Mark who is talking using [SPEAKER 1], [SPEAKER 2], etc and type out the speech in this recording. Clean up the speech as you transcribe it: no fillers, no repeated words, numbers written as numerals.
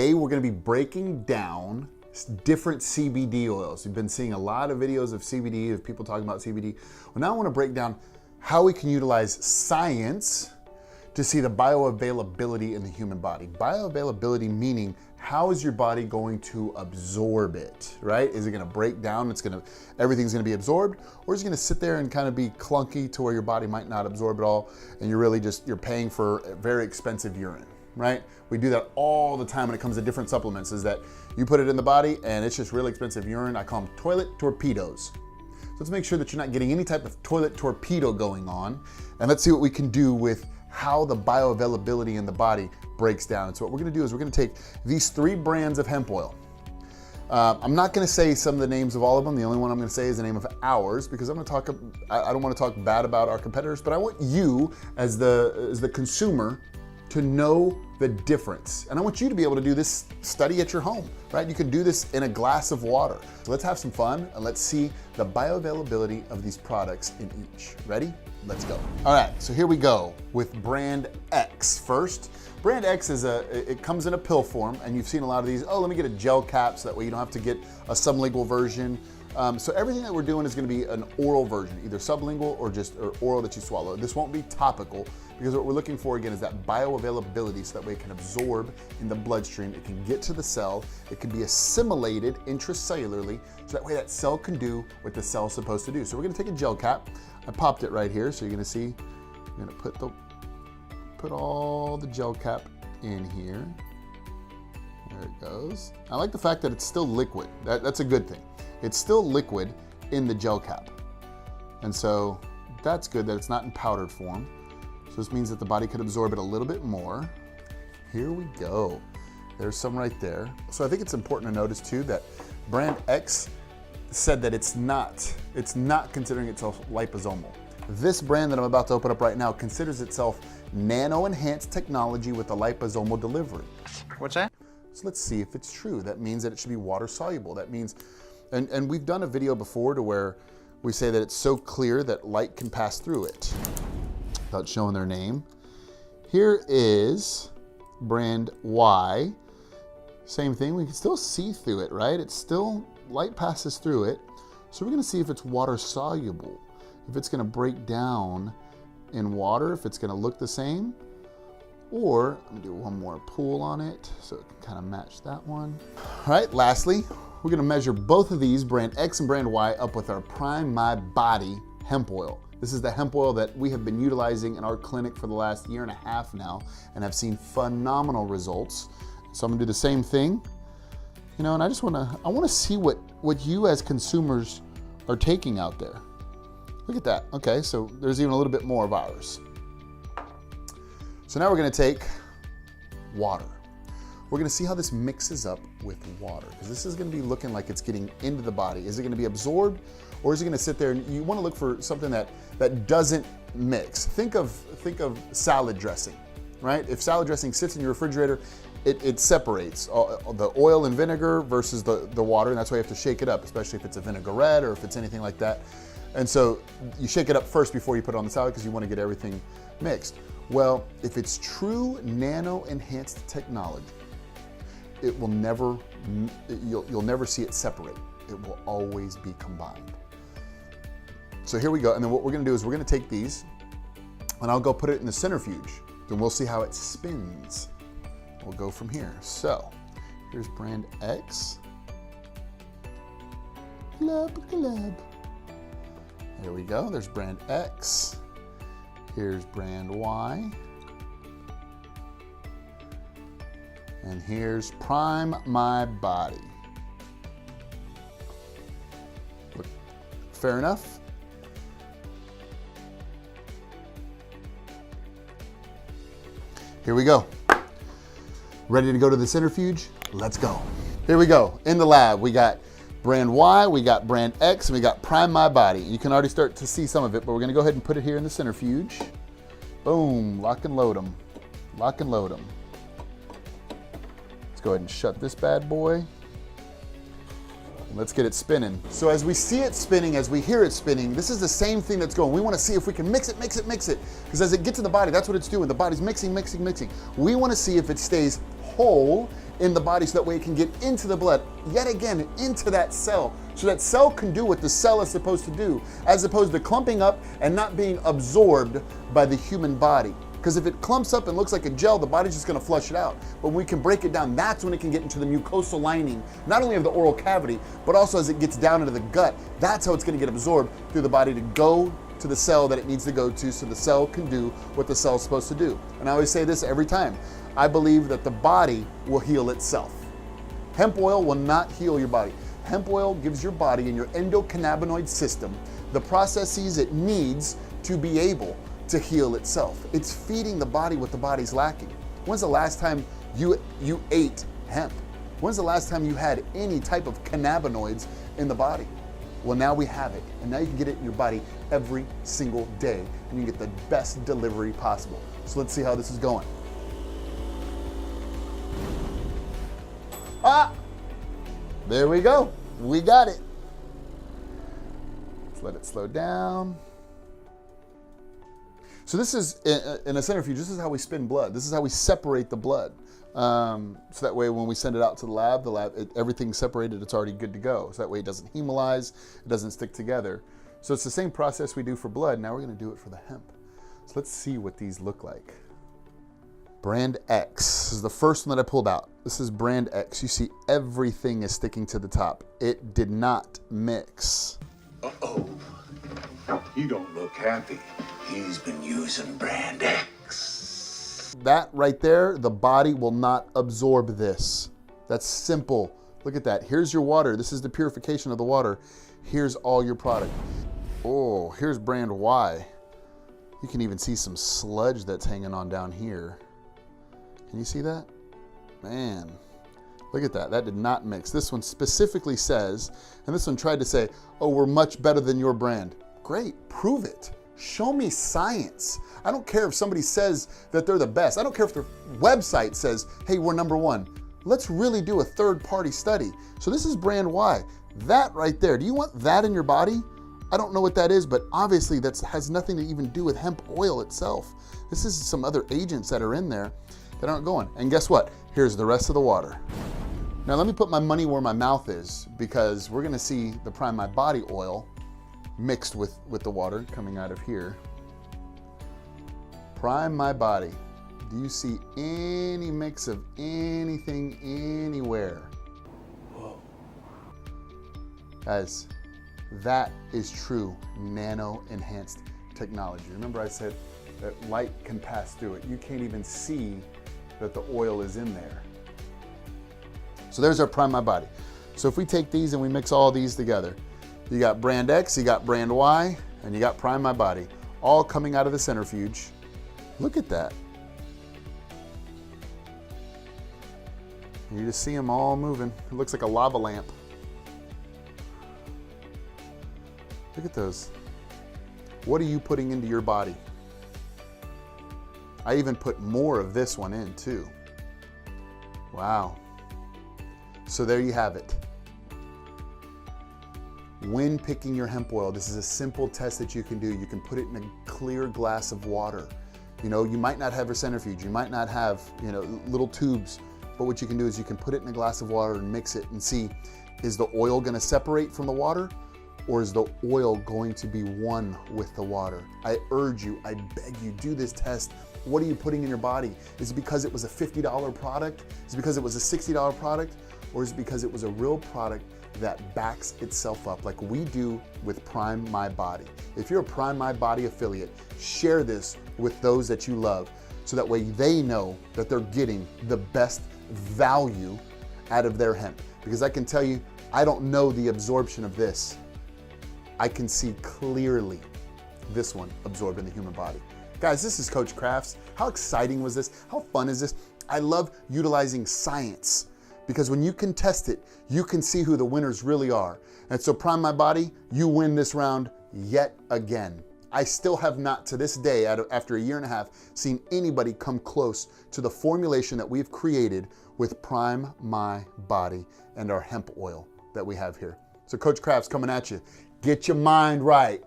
[SPEAKER 1] Today, we're gonna be breaking down different CBD oils. You've been seeing a lot of videos of CBD, of people talking about CBD. Well, now I wanna break down how we can utilize science to see the bioavailability in the human body. Bioavailability meaning, how is your body going to absorb it, right? Is it gonna break down, everything's gonna be absorbed, or is it gonna sit there and kind of be clunky to where your body might not absorb it all, and you're paying for very expensive urine, right? We do that all the time when it comes to different supplements, is that you put it in the body and it's just really expensive urine. I call them toilet torpedoes. So let's make sure that you're not getting any type of toilet torpedo going on, and let's see what we can do with how the bioavailability in the body breaks down. And so what we're gonna do is we're gonna take these 3 brands of hemp oil. I'm not gonna say some of the names of all of them. The only one I'm gonna say is the name of ours, because I don't wanna talk bad about our competitors, but I want you as the consumer to know the difference. And I want you to be able to do this study at your home, right? You can do this in a glass of water. So let's have some fun and let's see the bioavailability of these products in each. Ready? Let's go. All right, so here we go with brand X first. Brand X it comes in a pill form, and you've seen a lot of these. Oh, let me get a gel cap so that way you don't have to get a sublingual version. So everything that we're doing is gonna be an oral version, either sublingual or oral that you swallow. This won't be topical, because what we're looking for again is that bioavailability, so that way it can absorb in the bloodstream, it can get to the cell, it can be assimilated intracellularly, so that way that cell can do what the cell's supposed to do. So we're gonna take a gel cap. I popped it right here, so you're gonna see, I'm gonna put all the gel cap in here. There it goes. I like the fact that it's still liquid. That's a good thing. It's still liquid in the gel cap. And so that's good that it's not in powdered form. So this means that the body could absorb it a little bit more. Here we go. There's some right there. So I think it's important to notice too that brand X said that it's not considering itself liposomal. This brand that I'm about to open up right now considers itself nano-enhanced technology with a liposomal delivery.
[SPEAKER 2] What's that?
[SPEAKER 1] So let's see if it's true. That means that it should be water soluble. That means, and we've done a video before to where we say that it's so clear that light can pass through it without showing their name. Here is brand Y. Same thing, we can still see through it, right? It's still, light passes through it. So we're gonna see if it's water soluble, if it's gonna break down in water, if it's gonna look the same, or I'm gonna do one more pull on it so it can kind of match that one. All right, lastly, we're gonna measure both of these, brand X and brand Y, up with our Prime My Body hemp oil. This is the hemp oil that we have been utilizing in our clinic for the last 1.5 years now, and have seen phenomenal results. So I'm gonna do the same thing, and I wanna see what you as consumers are taking out there. Look at that. Okay, so there's even a little bit more of ours. So now we're gonna take water. We're gonna see how this mixes up with water, because this is gonna be looking like it's getting into the body. Is it gonna be absorbed, or is it gonna sit there? And you wanna look for something that doesn't mix. Think of salad dressing, right? If salad dressing sits in your refrigerator, it separates the oil and vinegar versus the water, and that's why you have to shake it up, especially if it's a vinaigrette or if it's anything like that. And so you shake it up first before you put it on the salad, because you wanna get everything mixed. Well, if it's true nano-enhanced technology, you'll never see it separate. It will always be combined. So here we go, and then what we're gonna do is we're gonna take these, and I'll go put it in the centrifuge, then we'll see how it spins. We'll go from here. So, here's brand X. Glub. There we go, there's brand X. Here's brand Y. And here's Prime My Body. Fair enough? Here we go. Ready to go to the centrifuge? Let's go. Here we go. In the lab, we got brand Y, we got brand X, and we got Prime My Body. You can already start to see some of it, but we're gonna go ahead and put it here in the centrifuge. Boom, lock and load them. Lock and load them. Let's go ahead and shut this bad boy. Let's get it spinning. So as we see it spinning, as we hear it spinning, this is the same thing that's going. We want to see if we can mix it. Because as it gets to the body, that's what it's doing. The body's mixing. We want to see if it stays whole in the body so that way it can get into the blood, yet again, into that cell, so that cell can do what the cell is supposed to do, as opposed to clumping up and not being absorbed by the human body. Because if it clumps up and looks like a gel, the body's just gonna flush it out. But when we can break it down, that's when it can get into the mucosal lining, not only of the oral cavity, but also as it gets down into the gut. That's how it's gonna get absorbed through the body to go to the cell that it needs to go to, so the cell can do what the cell's supposed to do. And I always say this every time. I believe that the body will heal itself. Hemp oil will not heal your body. Hemp oil gives your body and your endocannabinoid system the processes it needs to be able to heal itself. It's feeding the body what the body's lacking. When's the last time you ate hemp? When's the last time you had any type of cannabinoids in the body? Well, now we have it, and now you can get it in your body every single day, and you get the best delivery possible. So let's see how this is going. Ah, there we go. We got it. Let's let it slow down. So this is, in a centrifuge, this is how we spin blood. This is how we separate the blood. So that way when we send it out to the lab, everything's separated, it's already good to go. So that way it doesn't hemolyze, it doesn't stick together. So it's the same process we do for blood. Now we're gonna do it for the hemp. So let's see what these look like. Brand X, this is the first one that I pulled out. This is brand X. You see everything is sticking to the top. It did not mix.
[SPEAKER 2] Uh-oh, you don't look happy. He's been using brand X.
[SPEAKER 1] That right there, the body will not absorb this. That's simple. Look at that. Here's your water. This is the purification of the water. Here's all your product. Oh, here's brand Y. You can even see some sludge that's hanging on down here. Can you see that? Man, look at that. That did not mix. This one specifically says, and this one tried to say, oh, we're much better than your brand. Great, prove it. Show me science. I don't care if somebody says that they're the best. I don't care if their website says, hey, we're #1. Let's really do a third-party study. So this is brand Y. That right there, do you want that in your body? I don't know what that is, but obviously that has nothing to even do with hemp oil itself. This is some other agents that are in there that aren't going. And guess what? Here's the rest of the water. Now let me put my money where my mouth is, because we're gonna see the Prime My Body oil mixed with the water coming out of here. Prime My Body. Do you see any mix of anything anywhere?
[SPEAKER 2] Whoa.
[SPEAKER 1] Guys, that is true nano-enhanced technology. Remember I said that light can pass through it. You can't even see that the oil is in there. So there's our Prime My Body. So if we take these and we mix all these together, you got brand X, you got brand Y, and you got Prime My Body, all coming out of the centrifuge. Look at that. You just see them all moving. It looks like a lava lamp. Look at those. What are you putting into your body? I even put more of this one in too. Wow. So there you have it. When picking your hemp oil, this is a simple test that you can do. You can put it in a clear glass of water. You know, you might not have a centrifuge, you might not have, you know, little tubes, but what you can do is you can put it in a glass of water and mix it and see, is the oil gonna separate from the water, or is the oil going to be one with the water? I urge you, I beg you, do this test. What are you putting in your body? Is it because it was a $50 product? Is it because it was a $60 product? Or is it because it was a real product that backs itself up like we do with Prime My Body? If you're a Prime My Body affiliate, share this with those that you love so that way they know that they're getting the best value out of their hemp. Because I can tell you, I don't know the absorption of this. I can see clearly this one absorbed in the human body. Guys, this is Coach Crafts. How exciting was this? How fun is this? I love utilizing science, because when you can test it, you can see who the winners really are. And so Prime My Body, you win this round yet again. I still have not, to this day, after a year and a half, seen anybody come close to the formulation that we've created with Prime My Body and our hemp oil that we have here. So Coach Crafts coming at you. Get your mind right.